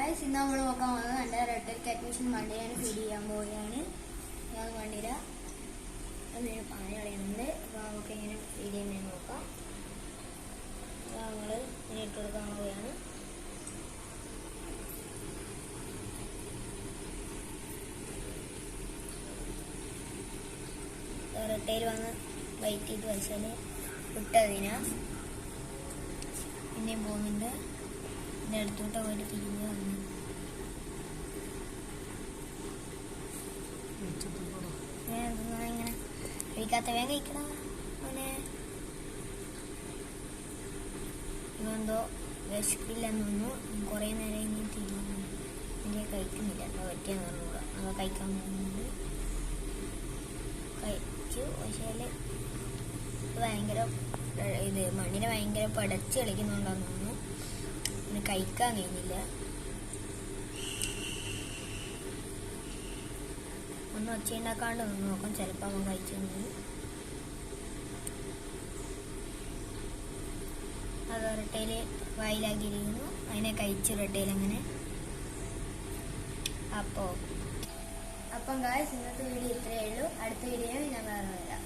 Guys, ഇന്ന് നമ്മൾ നോക്കാൻ പോകുന്നത് എൻ്റെ റെഡ് കാറ്റ് മെഷീൻ വണ്ടിയാണ് ഫീഡ് ചെയ്യാൻ പോവുകയാണ്. ഞാൻ വണ്ടിയില എന്തെങ്കിലും പാനി കളയുന്നുണ്ട്. അപ്പോൾ നമുക്ക് ഇങ്ങനെ ഫീഡ് ചെയ്യുന്നതെന്ന് നോക്കാം. നമ്മൾ ഇനി ഇട്ട് കൊടുക്കാൻ പോവുകയാണ്. റെട്ടയിൽ വന്ന് വെയിറ്റ് ചെയ്ത് വെച്ചാൽ ഇട്ടതിനാ പിന്നെയും പോകുന്നുണ്ട്. ഇതിൻ്റെ അടുത്തോട്ട് പോയിട്ട് തിരിഞ്ഞ് വന്നു ഇങ്ങനെ കഴിക്കാത്ത വേഗം കഴിക്കടാ അവനെ. ഇവെന്തോ വിശപ്പില്ലെന്ന് തോന്നുന്നു. കുറേ നേരം ഇങ്ങനെ തിരിഞ്ഞു ഇതിനെ കഴിക്കുന്നില്ല. എന്താ പറ്റിയെന്ന് പറഞ്ഞുകൂടാ. അത് കഴിക്കാൻ പോകുന്നുണ്ട്. കഴിച്ചു. പക്ഷേ ഭയങ്കര മണ്ണിനെ ഭയങ്കര പടച്ച് കളിക്കുന്നുണ്ടെന്ന് തോന്നുന്നു. പിന്നെ കഴിക്കാൻ കഴിഞ്ഞില്ല. ഒന്ന് ഒച്ച ഉണ്ടാക്കാണ്ട് നിന്ന് നോക്കാം. ചിലപ്പോൾ അവൻ കഴിച്ചു തന്നു. അത് റെട്ടയിൽ വായിലാക്കിയിരിക്കുന്നു. അതിനെ കഴിച്ചു റെട്ടയിൽ അങ്ങനെ. അപ്പം ഗായ്സ്, ഇന്നത്തെ വീഡിയോ ഇത്രയേ ഉള്ളൂ. അടുത്ത വീഡിയോ ഞാൻ വേറെ വരാം.